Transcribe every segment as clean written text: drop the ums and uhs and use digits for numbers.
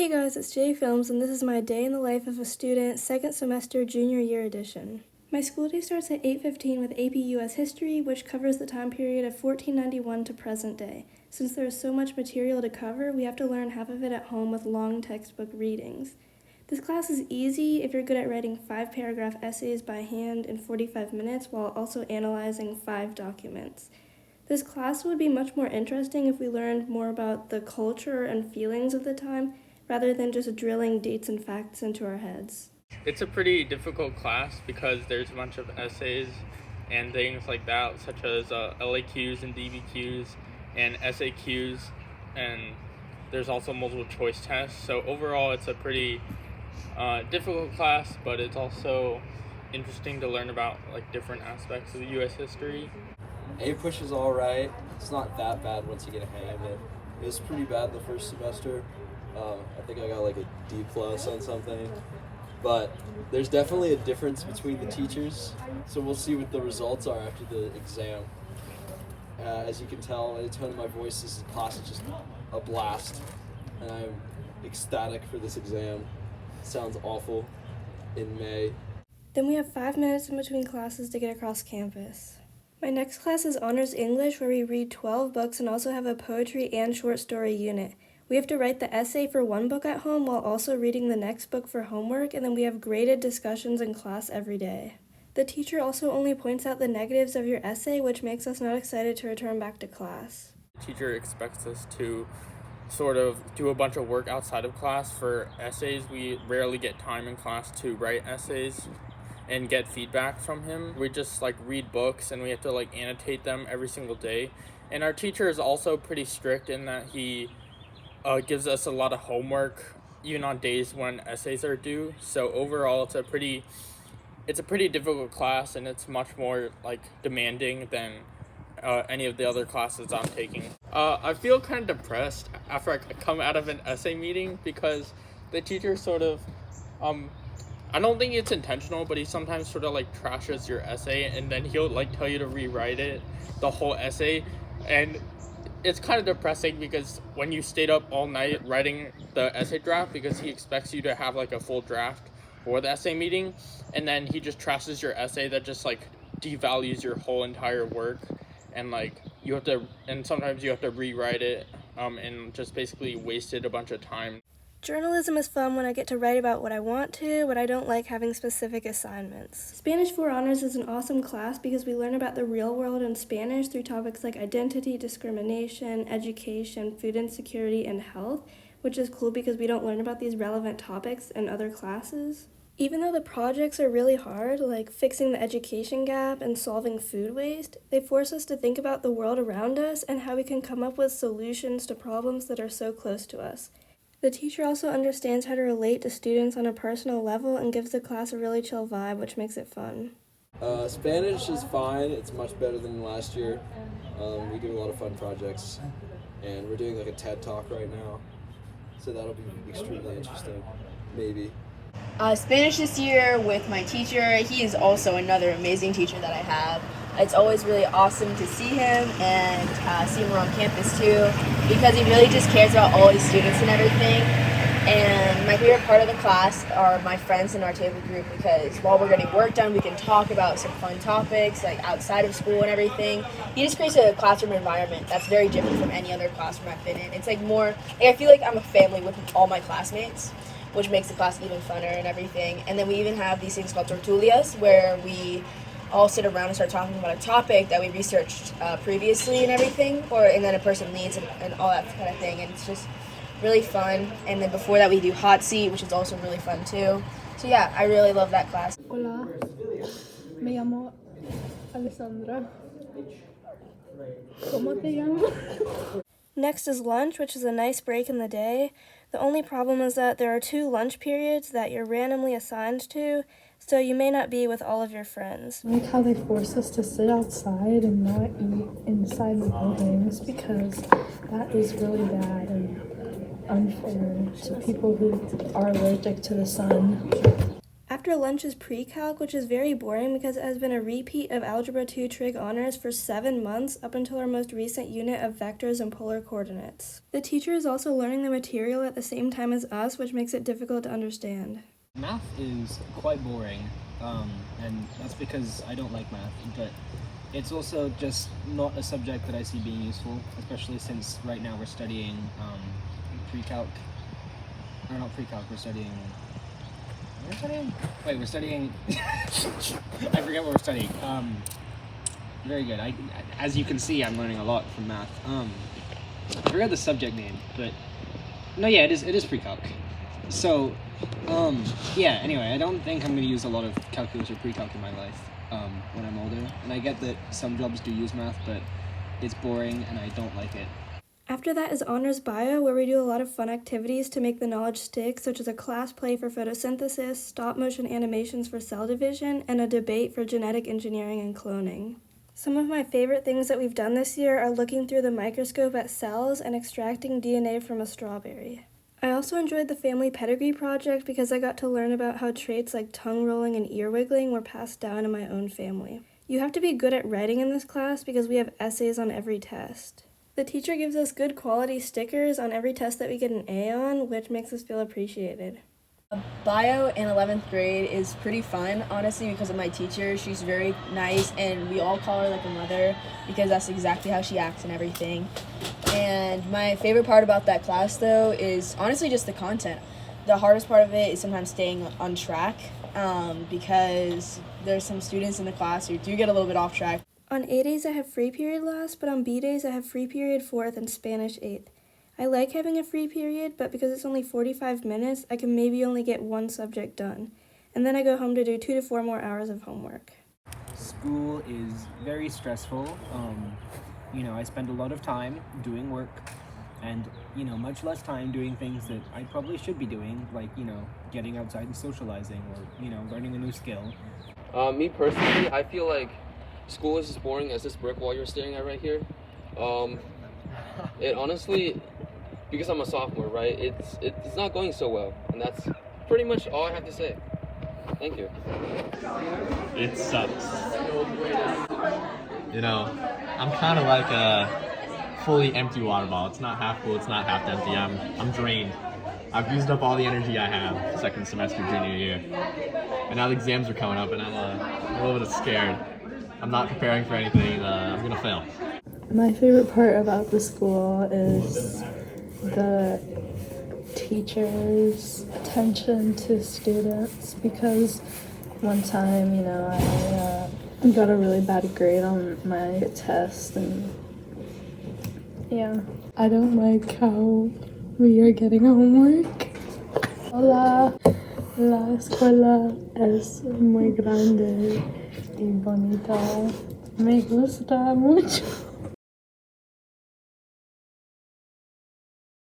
Hey guys, it's Jay Films, and this is my day in the life of a student, second semester, junior year edition. My school day starts at 8:15 with AP US History, which covers the time period of 1491 to present day. Since there is so much material to cover, we have to learn half of it at home with long textbook readings. This class is easy if you're good at writing 5-paragraph essays by hand in 45 minutes while also analyzing 5 documents. This class would be much more interesting if we learned more about the culture and feelings of the time, rather than just drilling dates and facts into our heads. It's a pretty difficult class because there's a bunch of essays and things like that, such as LAQs and DBQs and SAQs, and there's also multiple choice tests. So overall, it's a pretty difficult class, but it's also interesting to learn about like different aspects of the U.S. history. APUSH is all right. It's not that bad once you get a hang of it. It was pretty bad the first semester. I think I got like a D plus on something. But there's definitely a difference between the teachers, so we'll see what the results are after the exam. As you can tell, the tone of my voice, this class is just a blast, and I'm ecstatic for this exam. It sounds awful in May. Then we have 5 minutes in between classes to get across campus. My next class is Honors English, where we read 12 books and also have a poetry and short story unit. We have to write the essay for one book at home while also reading the next book for homework, and then we have graded discussions in class every day. The teacher also only points out the negatives of your essay, which makes us not excited to return back to class. The teacher expects us to sort of do a bunch of work outside of class. For essays, we rarely get time in class to write essays and get feedback from him. We just read books and we have to annotate them every single day. And our teacher is also pretty strict in that he gives us a lot of homework even on days when essays are due. So overall, it's a pretty difficult class, and it's much more demanding than any of the other classes I'm taking. I feel kind of depressed after I come out of an essay meeting because the teacher sort of I don't think it's intentional, but he sometimes sort of trashes your essay, and then he'll tell you to rewrite it, the whole essay, and it's kind of depressing because when you stayed up all night writing the essay draft, because he expects you to have a full draft for the essay meeting, and then he just trashes your essay, that just devalues your whole entire work, and you have to, and sometimes you have to rewrite it, and just basically wasted a bunch of time. Journalism is fun when I get to write about what I want to, but I don't like having specific assignments. Spanish for Honors is an awesome class because we learn about the real world in Spanish through topics like identity, discrimination, education, food insecurity, and health, which is cool because we don't learn about these relevant topics in other classes. Even though the projects are really hard, like fixing the education gap and solving food waste, they force us to think about the world around us and how we can come up with solutions to problems that are so close to us. The teacher also understands how to relate to students on a personal level and gives the class a really chill vibe, which makes it fun. Spanish is fine. It's much better than last year. We do a lot of fun projects, and we're doing a TED Talk right now, so that'll be extremely interesting, maybe. Spanish this year with my teacher. He is also another amazing teacher that I have. It's always really awesome to see him and see him around campus too, because he really just cares about all his students and everything. And my favorite part of the class are my friends in our table group, because while we're getting work done, we can talk about some fun topics outside of school and everything. He just creates a classroom environment that's very different from any other classroom I've been in. It's more, I feel like I'm a family with all my classmates, which makes the class even funner and everything. And then we even have these things called tertulias, where we all sit around and start talking about a topic that we researched previously and everything, and then a person leads and all that kind of thing, and it's just really fun. And then before that we do hot seat, which is also really fun too. So yeah, I really love that class. Hola, me llamo Alessandra. ¿Cómo te llamas? Next is lunch, which is a nice break in the day. The only problem is that there are 2 lunch periods that you're randomly assigned to, so you may not be with all of your friends. I like how they force us to sit outside and not eat inside the buildings, because that is really bad and unfair to people who are allergic to the sun. After lunch is pre-calc, which is very boring because it has been a repeat of Algebra 2 Trig Honors for 7 months up until our most recent unit of vectors and polar coordinates. The teacher is also learning the material at the same time as us, which makes it difficult to understand. Math is quite boring, and that's because I don't like math, but it's also just not a subject that I see being useful, especially since right now we're studying pre-calc, or not pre-calc, we're studying, we're studying, I forget what we're studying. Very good. As you can see, I'm learning a lot from math. I forgot the subject name, but no, yeah, it is pre-calc. So, yeah, anyway, I don't think I'm going to use a lot of calculus or pre-calc in my life when I'm older. And I get that some jobs do use math, but it's boring and I don't like it. After that is Honors Bio, where we do a lot of fun activities to make the knowledge stick, such as a class play for photosynthesis, stop-motion animations for cell division, and a debate for genetic engineering and cloning. Some of my favorite things that we've done this year are looking through the microscope at cells and extracting DNA from a strawberry. I also enjoyed the family pedigree project because I got to learn about how traits like tongue rolling and ear wiggling were passed down in my own family. You have to be good at writing in this class because we have essays on every test. The teacher gives us good quality stickers on every test that we get an A on, which makes us feel appreciated. Bio in 11th grade is pretty fun, honestly, because of my teacher. She's very nice, and we all call her like a mother because that's exactly how she acts and everything. And my favorite part about that class, though, is honestly just the content. The hardest part of it is sometimes staying on track because there's some students in the class who do get a little bit off track. On A days I have free period last, but on B days I have free period 4th and Spanish 8th. I like having a free period, but because it's only 45 minutes, I can maybe only get one subject done. And then I go home to do 2 to 4 more hours of homework. School is very stressful. I spend a lot of time doing work and, much less time doing things that I probably should be doing, like, getting outside and socializing or, learning a new skill. Me personally, I feel like school is as boring as this brick wall you're staring at right here. It honestly, because I'm a sophomore, right, it's not going so well, and that's pretty much all I have to say. Thank you. It sucks. I'm kind of like a fully empty water bottle. It's not half full, it's not half empty. I'm drained. I've used up all the energy I have second semester junior year. And now the exams are coming up and I'm a little bit scared. I'm not preparing for anything. I'm gonna fail. My favorite part about the school is the teachers' attention to students, because one time, I got a really bad grade on my test, and yeah, I don't like how we are getting homework. Hola, la escuela es muy grande y bonita. Me gusta mucho.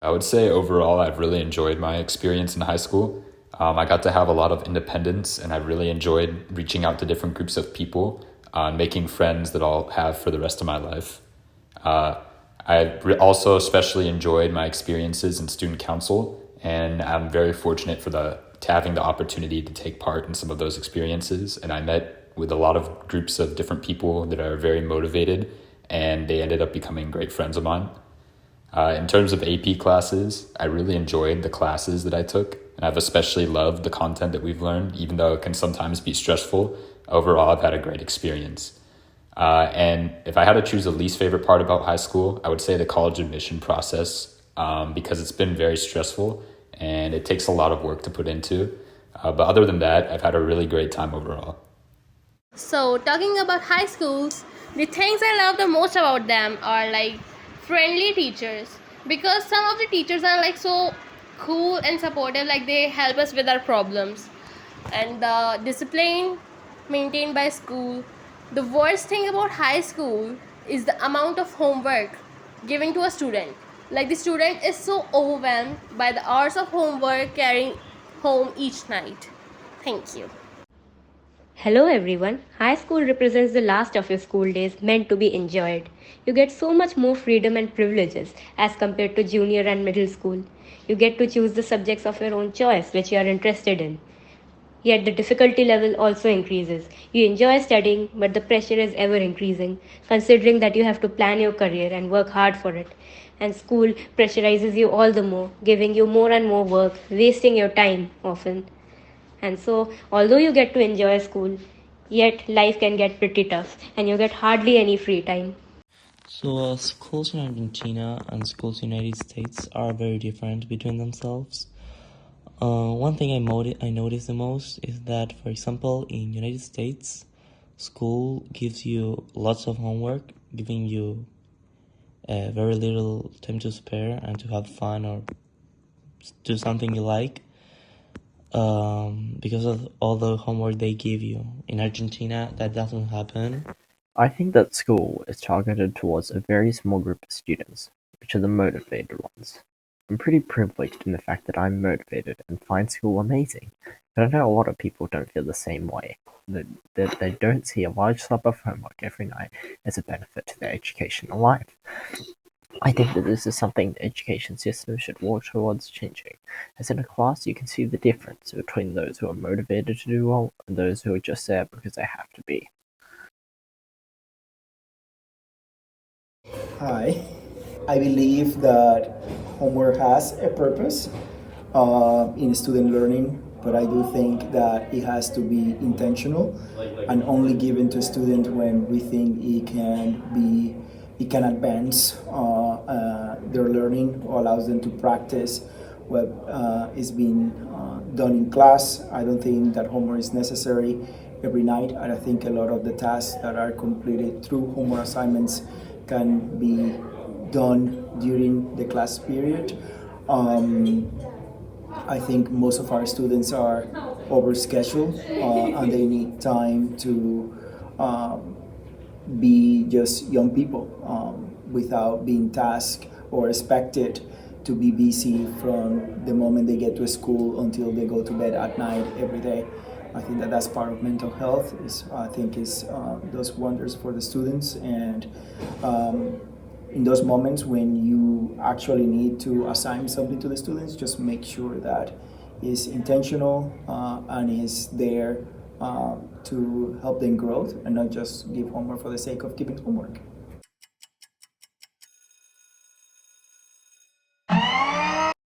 I would say overall I've really enjoyed my experience in high school. I got to have a lot of independence and I really enjoyed reaching out to different groups of people and making friends that I'll have for the rest of my life. I also especially enjoyed my experiences in student council, and I'm very fortunate to having the opportunity to take part in some of those experiences. And I met with a lot of groups of different people that are very motivated, and they ended up becoming great friends of mine. In terms of AP classes, I really enjoyed the classes that I took, and I've especially loved the content that we've learned, even though it can sometimes be stressful. Overall, I've had a great experience. And if I had to choose the least favorite part about high school, I would say the college admission process, because it's been very stressful and it takes a lot of work to put into. But other than that, I've had a really great time overall. So talking about high schools, the things I love the most about them are like friendly teachers, because some of the teachers are like so cool and supportive, like they help us with our problems. And the discipline maintained by school. The worst thing about high school is the amount of homework given to a student. Like the student is so overwhelmed by the hours of homework carrying home each night. Thank you. Hello everyone. High school represents the last of your school days meant to be enjoyed. You get so much more freedom and privileges as compared to junior and middle school. You get to choose the subjects of your own choice which you are interested in. Yet the difficulty level also increases. You enjoy studying, but the pressure is ever increasing, considering that you have to plan your career and work hard for it. And school pressurizes you all the more, giving you more and more work, wasting your time often. And so, although you get to enjoy school, yet life can get pretty tough and you get hardly any free time. So, schools in Argentina and schools in the United States are very different between themselves. One thing I notice the most is that, for example, in United States, school gives you lots of homework, giving you very little time to spare and to have fun or do something you like because of all the homework they give you. In Argentina, that doesn't happen. I think that school is targeted towards a very small group of students, which are the motivated ones. I'm pretty privileged in the fact that I'm motivated and find school amazing, but I know a lot of people don't feel the same way. That they don't see a large slab of homework every night as a benefit to their educational life. I think that this is something the education system should work towards changing, as in a class you can see the difference between those who are motivated to do well and those who are just there because they have to be. Hi, I believe that homework has a purpose in student learning, but I do think that it has to be intentional and only given to a student when we think it can advance their learning or allows them to practice what is being done in class. I don't think that homework is necessary every night, and I think a lot of the tasks that are completed through homework assignments can be done during the class period. I think most of our students are overscheduled and they need time to be just young people without being tasked or expected to be busy from the moment they get to school until they go to bed at night every day. I think that that's part of mental health. Does wonders for the students, and in those moments when you actually need to assign something to the students, just make sure that it's intentional and is there to help them grow, and not just give homework for the sake of giving homework.